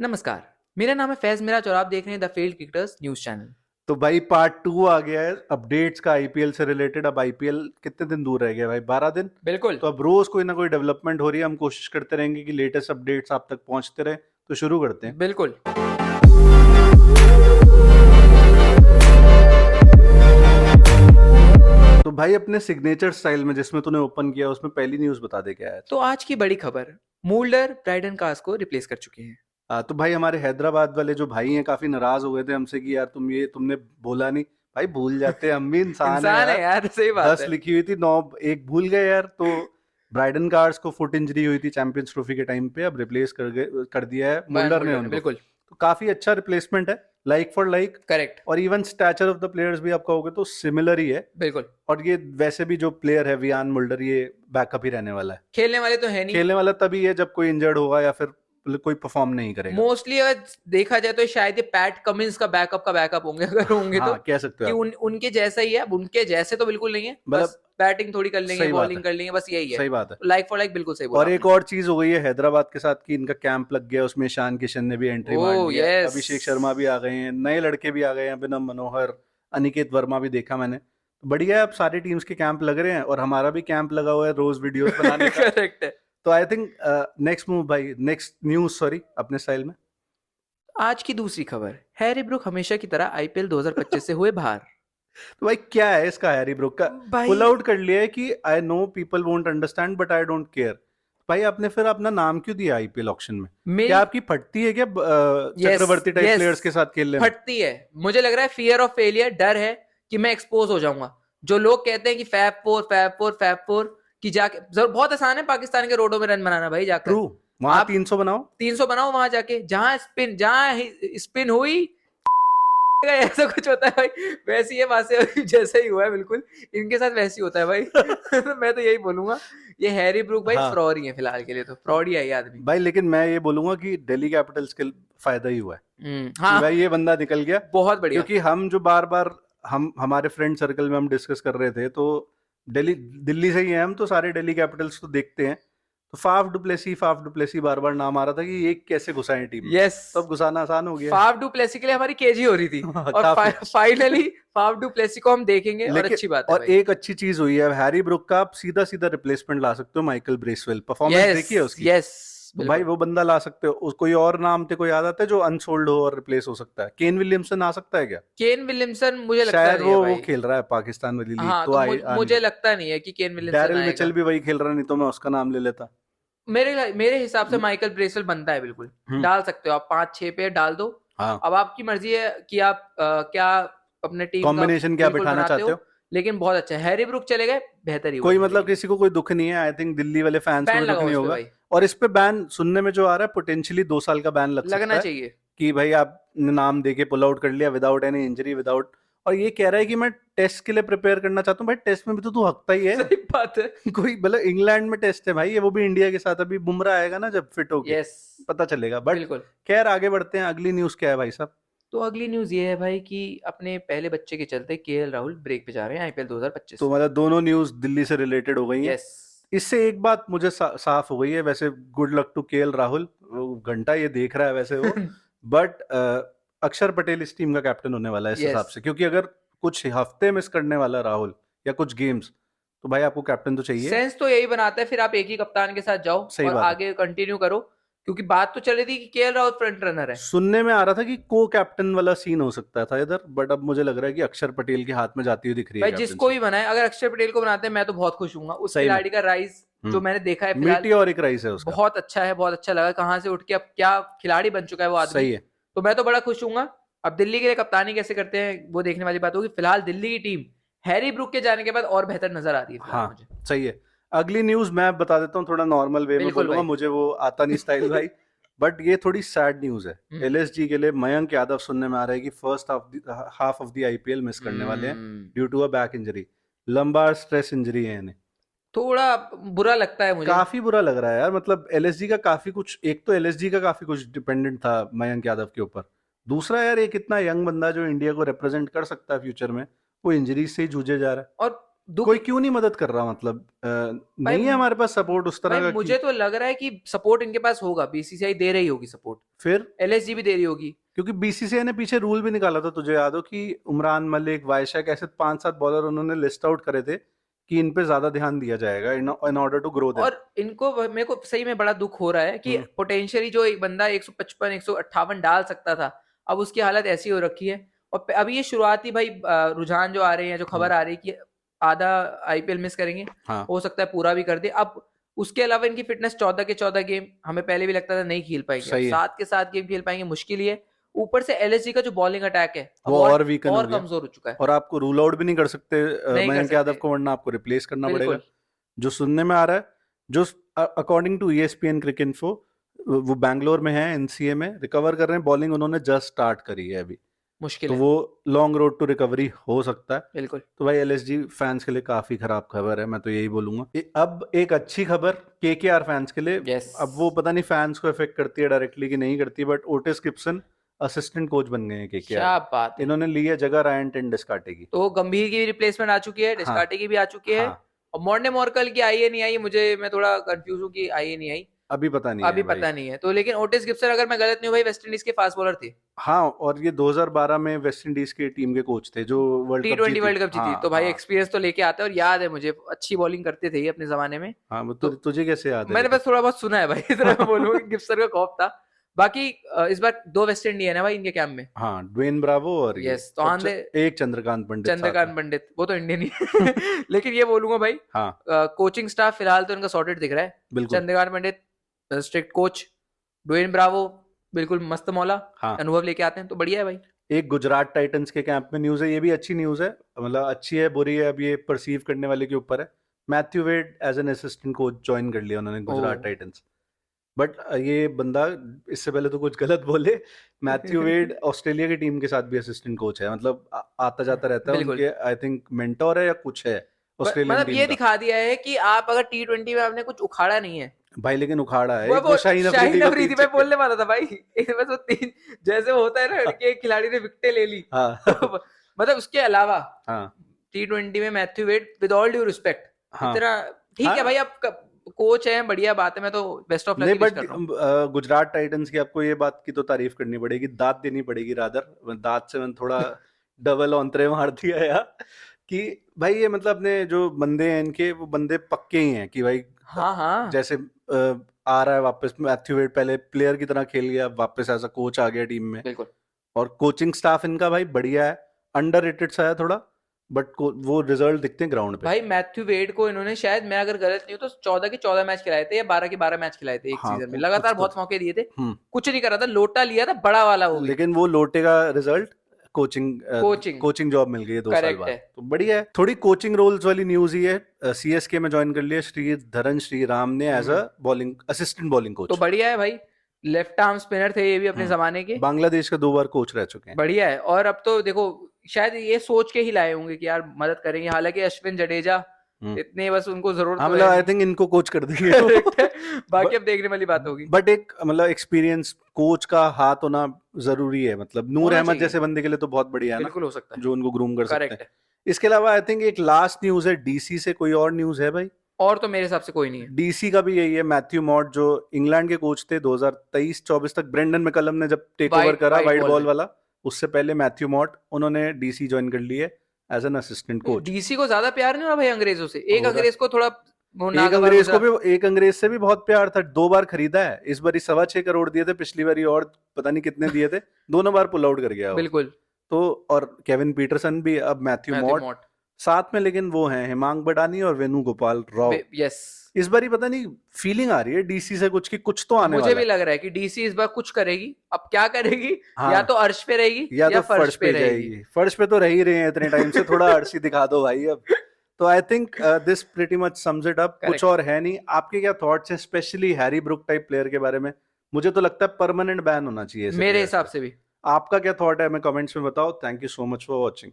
नमस्कार, मेरा नाम है फैज़ मिराज और आप देख रहे हैं the field cricketers news channel. तो भाई पार्ट 2 आ गया है अपडेट्स का आईपीएल से रिलेटेड। अब आईपीएल कितने दिन दूर रह गया भाई? 12 दिन। बिल्कुल। तो अब रोज कोई ना कोई डेवलपमेंट हो रही है, हम कोशिश करते रहेंगे कि लेटेस्ट अपडेट्स आप तक पहुंचते रहे। तो शुरू करते हैं। बिल्कुल। तो भाई अपने सिग्नेचर स्टाइल में जिसमें तूने ओपन किया उसमें पहली न्यूज बता दे क्या है आज। तो आज की बड़ी खबर, मूल्डर ब्राइडन कास को रिप्लेस कर चुके हैं। तो भाई हमारे हैदराबाद वाले जो भाई हैं काफी नाराज हो गए थे हमसे कि यार तुमने बोला नहीं। भाई भूल जाते हैं, हम भी इंसान है इंसान है यार। यार, सही बात 10 है। लिखी हुई थी, 9 एक भूल गए यार। तो ब्राइडन कार्ड्स को फुट इंजरी हुई थी चैंपियंस ट्रॉफी के टाइम पे, अब रिप्लेस कर दिया है बायन मुल्डर ने मूल्डर ने, उनको। बिल्कुल। तो काफी अच्छा रिप्लेसमेंट है, लाइक फॉर लाइक। करेक्ट। और even stature of the players भी आप कहोगे तो सिमिलर ही है। बिल्कुल। और ये वैसे भी जो प्लेयर है वियान मुल्डर, ये बैकअप ही रहने वाला है। खेलने वाले तो है नहीं। खेलने वाला तभी है जब कोई इंजर्ड होगा या फिर कोई परफॉर्म नहीं करेगा। मोस्टली अगर देखा जाए तो शायद ये पैट कमिंस का बैकअप होंगे अगर होंगे तो। हाँ, कह सकते हो कि आप। उनके जैसा ही है। अब उनके जैसे तो बिल्कुल नहीं है, बस मतलब बैटिंग थोड़ी कर लेंगे, सही बात है, बॉलिंग कर लेंगे, बस यही है। सही बात है। लाइक फॉर लाइक, बिल्कुल सही बोला और एक आपने। और चीज हो गई है हैदराबाद के साथ कि इनका कैंप लग गया, उसमें ईशान किशन ने भी एंट्री मार ओह ली है, यस। अभिषेक शर्मा भी आ गए हैं, नए लड़के भी आ गए हैं, अभिनव मनोहर, अनिकेत वर्मा भी देखा मैंने। तो बढ़िया है, अब सारी टीम्स के कैंप लग रहे हैं और हमारा भी कैंप लगा हुआ है रोज वीडियोस बनाने का। करेक्ट है। तो आई थिंक नेक्स्ट मूव भाई, नेक्स्ट न्यूज सॉरी, अपने स्टाइल में। आज की दूसरी खबर, हैरी ब्रूक हमेशा की तरह आईपीएल 2025 से हुए बाहर। तो भाई क्या है इसका हैरी ब्रूक का? भाई पुल आउट कर लिया है कि I know people won't understand but I don't care. भाई आपने फिर अपना नाम क्यों दिया आईपीएल ऑक्शन में? क्या मेरी आपकी फटती है क्या यस चक्रवर्ती टाइप यस प्लेयर्स के साथ खेलने में? फटती है। मुझे लग रहा है फियर ऑफ फेलियर, डर है कि मैं एक्सपोज हो जाऊंगा। जो लोग कहते हैं कि फैब फोर कि जाके बहुत आसान है पाकिस्तान के रोडों में रन बनाना भाई, ट्रू। जाकर वहां आप 300 बनाओ। 300 बनाओ वहां जाके, जहां स्पिन हुई ऐसा कुछ होता है भाई, वैसे ही है वहां से जैसे ही हुआ है बिल्कुल इनके साथ वैसे ही होता है भाई। मैं तो यही बोलूंगा, ये हैरी ब्रूक भाई हाँ फ्रॉड ही है फिलहाल के लिए, तो फ्रॉड ही है ये आदमी। भाई, लेकिन मैं ये बोलूंगा कि दिल्ली कैपिटल्स के फायदा ही हुआ है कि हाँ। भाई ये बंदा निकल गया। बहुत बढ़िया। क्योंकि हम जो बार बार हम हमारे फ्रेंड सर्कल में हम डिस्कस कर रहे थे, तो दिल्ली दिल्ली से ही हैं हम, तो सारे दिल्ली कैपिटल्स तो देखते हैं। तो फाफ डुप्लेसी बार बार नाम आ रहा था कि ये कैसे घुसाएं टीम में। यस। तो अब घुसाना आसान हो गया फाफ डू प्लेसी के लिए हमारी केजी हो रही थी है। और काफी। फाइनली फाफ डू प्लेसी को हम देखेंगे और लेकिन अच्छी बात है और भाई। एक अच्छी चीज हुई है, हैरी ब्रुक का आप सीधा सीधा रिप्लेसमेंट ला सकते हो, माइकल ब्रेसवेल। परफॉर्मेंस यस देखी है उसकी? यस तो भाई बिल्कुल। वो बंदा ला सकते हो। कोई और नाम ते कोई याद आता है जो अनसोल्ड हो और रिप्लेस हो सकता है? केन विलियमसन आ सकता है क्या? केन विलियमसन मुझे लगता शायद नहीं है वो भाई। खेल रहा है पाकिस्तान वाली लीग, हाँ तो तो आ नहीं मुझे रहा। लगता नहीं है कि केन विलियमसन डैरिल मिचेल आएगा। भी वही खेल रहा, नहीं तो मैं उसका नाम ले लेता। मेरे मेरे हिसाब से हम्म। माइकल ब्रेसवेल बनता है बिल्कुल। हम्म। डाल सकते हो आप, 5-6 पे डाल दो। हाँ। अब आपकी मर्जी है कि आप क्या अपने टीम का कॉम्बिनेशन क्या बिल्कुल बिठाना बनाते चाहते हो। हो? लेकिन बहुत अच्छा है, हैरी ब्रूक चले गए, बेहतर ही हुआ कोई मेरे मतलब लिए। किसी को कोई दुख नहीं है, आई थिंक दिल्ली वाले फैंस को बैन भी दुख लगाओ नहीं इस पे होगा। भाई। और इस पे बैन सुनने में जो आ रहा है, पोटेंशियली 2 साल का बैन लग सकता लगना है। चाहिए। कि भाई आपने नाम दे के पुल आउट कर लिया विदाउट एनी इंजरी, विदाउट। और ये कह रहा है कि मैं टेस्ट के लिए प्रिपेयर करना चाहता हूँ। भाई टेस्ट में भी तो तू हकता ही है। सही बात है। कोई मतलब इंग्लैंड में टेस्ट है भाई, ये वो भी इंडिया के साथ। अभी बुमराह आएगा ना जब फिट होके, यस पता चलेगा। बट बिल्कुल। खैर आगे बढ़ते हैं, अगली न्यूज क्या है भाई साहब? तो अगली न्यूज ये है भाई कि अपने पहले बच्चे के चलते केएल राहुल ब्रेक पे जा रहे हैं आईपीएल 2025। तो मतलब दोनों न्यूज दिल्ली से रिलेटेड हो गई हैं। यस। इससे एक बात मुझे साफ हो गई है, वैसे good luck to KL Rahul, वो घंटा ये देख रहा है वैसे वो। बट अक्षर पटेल इस टीम का कैप्टन होने वाला है इस हिसाब यस। से, क्योंकि अगर कुछ हफ्ते मिस करने वाला राहुल या कुछ गेम्स, तो भाई आपको कैप्टन तो चाहिए। सेंस तो यही बनाता है, फिर आप एक ही कप्तान के साथ जाओ सही और बात है। आगे कंटिन्यू करो। क्योंकि बात तो चल रही थी कि केएल राहुल फ्रंट रनर है। सुनने में आ रहा था कि को कैप्टन वाला सीन हो सकता था इधर, बट अब मुझे लग रहा है कि अक्षर पटेल के हाथ में जाती हुई दिख रही है भाई जिसको कैप्टनसी। भी बनाए, अगर अक्षर पटेल को बनाते हैं मैं तो बहुत खुश हूंगा। उस सही में। खिलाड़ी का राइज जो मैंने देखा है फिलहाल, मीटियोरिक राइस है उसका। बहुत अच्छा है, बहुत अच्छा लगा। कहाँ से उठ के अब क्या खिलाड़ी बन चुका है वो आदमी। सही है। तो मैं तो बड़ा खुश हूंगा। अब दिल्ली के लिए कप्तानी कैसे करते हैं वो देखने वाली बात होगी। फिलहाल दिल्ली की टीम हैरी ब्रूक के जाने के बाद और बेहतर नजर आ रही है फिलहाल हाँ मुझे। सही है। अगली न्यूज मैं बता देता हूँ, थोड़ा नॉर्मल वे में बिल्कुल बोलूंगा, भाई। मुझे वो आता नहीं स्टाइल भाई। बट ये थोड़ी सैड न्यूज है हम्म। एलएसजी के लिए। मयंक यादव सुनने में आ रहा है कि first half of the IPL miss करने वाले हैं हम्म। Due to a back injury. Lumbar stress injury है इन्हें। थोड़ा बुरा लगता है मुझे। काफी बुरा लग रहा है यार। मतलब एलएसजी का काफी कुछ, एक तो एलएसजी का काफी कुछ डिपेंडेंट था मयंक यादव के ऊपर। दूसरा यार, एक इतना यंग बंदा जो इंडिया को रिप्रेजेंट कर सकता है फ्यूचर में, वो इंजरी से ही जूझे जा रहा है। और दुख कोई क्यों नहीं मदद कर रहा, मतलब भाई नहीं है हमारे पास सपोर्ट उस तरह भाई का कि मुझे तो लग रहा है कि सपोर्ट इनके पास होगा, बीसीसीआई दे रही होगी सपोर्ट, फिर एलएसजी भी दे रही होगी। क्योंकि बीसीसीआई ने पीछे रूल भी निकाला था, तुझे याद हो कि उमरान मलिक, वायशक, ऐसे 5-7 बॉलर उन्होंने लिस्ट आउट करे थे कि इन पे ज्यादा ध्यान दिया जाएगा in order to grow them. और इनको मेरे को सही में बड़ा दुख हो रहा है कि पोटेंशियली जो एक बंदा 155 158 डाल सकता था, अब उसकी हालत ऐसी हो रखी है। और अभी ये शुरुआती भाई रुझान जो आ रहे हैं, जो खबर आ रही है कि आधा आईपीएल मिस करेंगे, हाँ हो सकता है पूरा भी कर दे। अब उसके अलावा इनकी फिटनेस 14 के 14 गेम, हमें पहले भी लगता था नहीं खेल पाएंगे, अब सही है, 7 के 7 गेम खेल पाएंगे मुश्किल ही है। ऊपर से एलएसजी का जो बॉलिंग अटैक है अब वो और वीकन हो और गया। कमजोर हो चुका है। और आपको रूल आउट भी नहीं कर सकते नहीं कर मयंक यादव सकते, को, वरना आपको रिप्लेस करना पड़ेगा। बिल्कुल। जो सुनने में आ रहा है, जो according to ESPN Cricinfo, वो बैंगलोर में है, एनसीए में रिकवर कर रहे हैं, बॉलिंग उन्होंने जस्ट स्टार्ट करी है अभी, मुश्किल तो है, वो लॉन्ग रोड टू रिकवरी हो सकता है। बिल्कुल। तो भाई एलएसजी फैंस के लिए काफी खराब खबर है, मैं तो यही बोलूंगा। अब एक अच्छी खबर केकेआर फैंस के लिए। यस, अब वो पता नहीं फैंस को इफेक्ट करती है डायरेक्टली कि नहीं करती, but Otis Gibson assistant coach बन गए हैं केकेआर क्या के। बात है। इन्होंने ली है जगह रायन टेंडुलकर की। तो गंभीर की रिप्लेसमेंट आ चुकी है, हाँ डिस्कार्टे की भी आ चुकी है, हाँ, और मॉर्ने मॉर्कल की आई है नहीं आई, मुझे मैं थोड़ा कंफ्यूज हूँ कि आई है नहीं आई, अभी पता नहीं अभी है भाई। पता नहीं है। तो लेकिन ओटिस गिब्सन अगर मैं गलत नहीं हूँ भाई, वेस्ट इंडीज के फास्ट बॉलर थे, हाँ, और ये 2012 में वेस्ट इंडीज की टीम के कोच थे जो वर्ल्ड कप T20 जीती। वर्ल्ड कप जीती, हाँ तो भाई हाँ एक्सपीरियंस तो लेके आते हैं। और याद है मुझे, अच्छी बॉलिंग करते थे ये अपने जमाने में। हाँ, वो तो तुझे कैसे याद है मैंने लेकिन। बस थोड़ा बहुत सुना है भाई, इतना मैं बोलूंगा कि गिब्सन का खौफ था। बाकी इस बार 2 वेस्ट इंडियन है भाई इनके कैंप में। हाँ, ड्वेन ब्रावो और ये, यस, तो और आंधे एक चंद्रकांत पंडित साथ में। चंद्रकांत पंडित, वो तो इंडियन ही है। लेकिन ये बोलूंगा भाई, हाँ कोचिंग स्टाफ फिलहाल तो इनका सॉर्टेड दिख रहा है। बिल्कुल। Chandrakant Pandit strict coach, Dwayne Bravo बिल्कुल मस्त मौला, हाँ, अनुभव लेके आते हैं, तो बढ़िया है भाई। एक गुजरात टाइटंस के कैंप में न्यूज़ है, ये भी अच्छी न्यूज़ है, मतलब अच्छी है बुरी है अब ये परसीव करने वाले के ऊपर है। Matthew Wade as an assistant coach join कर लिया उन्होंने ओ गुजरात टाइटंस। बट ये बंदा, इससे पहले तो कुछ गलत बोले, मैथ्यू वेड ऑस्ट्रेलिया की टीम के साथ भी असिस्टेंट कोच है, मतलब आता जाता रहता है बिल्कुल। उनके, आई थिंक मेंटोर है या कुछ है ऑस्ट्रेलियन मतलब टीम ये का। दिखा दिया है कि आप अगर T20 में आपने कुछ उखाड़ा नहीं है, भाई लेकिन उखाड़ा है, वो एक वो शाहीन अफरीदी शाहीन को 3 अफरीदी, मैं छक्के। बोलने वाला था भाई। बस वो 3, जैसे वो होता है ना कि एक खिलाड़ी ने विकेटें ले ली, हाँ तो मतलब उसके अलावा हाँ T20 में Matthew Wade, with all due respect, हाँ इतना ठीक है हाँ। भाई। आप कोच हैं, बढ़िया बात है, मैं तो बेस्ट ऑफ लक नहीं की विश बट कर रहा हूँ। गुजरात टाइटंस की आपको ये बात की तो तारीफ करनी पड़ेगी, दाद देनी पड़ेगी रादर, दाद से मैंने थोड़ा डबल ऑंतरे मार दिया यार, कि भाई ये मतलब अपने जो बंदे हैं इनके, वो बंदे पक्के ही हैं कि भाई हाँ हाँ, जैसे आ रहा है वापस मैथ्यू वेड, पहले प्लेयर की तरह खेल गया, वापस एज अ कोच आ गया टीम में। बिल्कुल और कोचिंग स्टाफ इनका भाई बढ़िया है, अंडररेटेड सा है थोड़ा, बट वो रिजल्ट दिखते हैं ग्राउंड पे। भाई। मैथ्यू वेड को इन्होंने शायद, मैं अगर गलत नहीं हूँ तो 14 के 14 मैच खिलाए थे या 12 के 12 मैच खिलाए थे एक हाँ सीजन में, कुछ लगातार तो। बहुत मौके दिए थे, हम्म। कुछ नहीं करा था, लोटा लिया था बड़ा वाला, वो भी लेकिन वो लोटे का result coaching coaching, coaching job मिल गई है 2 साल करेक्ट बाद, है। तो बढ़िया है। थोड़ी कोचिंग रोल्स वाली न्यूज ही है, सीएसके में ज्वाइन कर लिया श्रीधरन श्रीराम ने as a bowling assistant bowling तो कोच। बढ़िया है भाई, लेफ्ट आर्म स्पिनर थे ये भी अपने जमाने के, बांग्लादेश का 2 बार कोच रह चुके हैं। बढ़िया है। और अब तो देखो शायद ये सोच के ही लाए होंगे कि यार मदद करेंगे, हालांकि अश्विन जडेजा हम्म। इतने बस उनको जरूरत हाँ तो मतलब है आई नहीं। थिंक इनको कोच कर देंगे करेक्ट है, बाकी अब देखने वाली बात होगी। बट एक मतलब एक्सपीरियंस कोच का हाथ होना जरूरी है, मतलब नूर होना अहमद चाहिए, जैसे बंदे के लिए तो बहुत बढ़िया है ना, बिल्कुल हो सकता है, जो उनको ग्रूम कर सकते हैं। करेक्ट है। इसके अलावा आई थिंक एक लास्ट न्यूज है डीसी से, कोई और न्यूज है भाई? और तो मेरे हिसाब से कोई नहीं है। डीसी का भी यही है, मैथ्यू मॉट जो इंग्लैंड के कोच थे 2023-24 तक, ब्रेंडन मैकलम ने जब टेक ओवर वाइट करा वाइट वाइट बॉल बॉल में, वाला, उससे पहले मैथ्यू मॉट उन्होंने डीसी ज्वाइन कर ली है as an assistant coach. DC को ज्यादा प्यार नहीं हो रहा भाई अंग्रेजों से, एक हो रहा अंग्रेज को थोड़ा वो है। नागवार गुजरा। एक अंग्रेज से भी बहुत प्यार था, 2 बार खरीदा है, इस बार 6.25 करोड़ दिए थे, पिछली बारी और पता नहीं कितने दिए थे, दोनों बार पुल आउट कर गया वो। बिल्कुल, तो और केविन पीटरसन भी, अब मैथ्यू मैथ्यू मॉट मॉट, साथ में, लेकिन वो हैं हिमांग बडानी और वेणुगोपाल राव। यस। इस बारी पता नहीं फीलिंग आ रही है डीसी से कुछ की कुछ तो आने मुझे वाला भी है। लग रहा है कि डीसी इस बार कुछ करेगी, अब क्या करेगी, या हाँ, तो अर्श पे रहेगी या या तो फर्श फर्श पे पे रहेगी। जाएगी, फर्श पे तो रह ही रहे हैं इतने टाइम से, थोड़ा अर्शी दिखा दो भाई अब। तो I think this pretty much sums it up, कुछ करेक्ट, और है नहीं। आपके क्या थॉट्स हैं specially Harry Brook type player के बारे में? मुझे तो लगता है परमानेंट बैन होना चाहिए ऐसे मेरे प्लेयर्स हिसाब का। से भी। आपका क्या थॉट है हमें कमेंट्स में बताओ। Thank you so much for watching.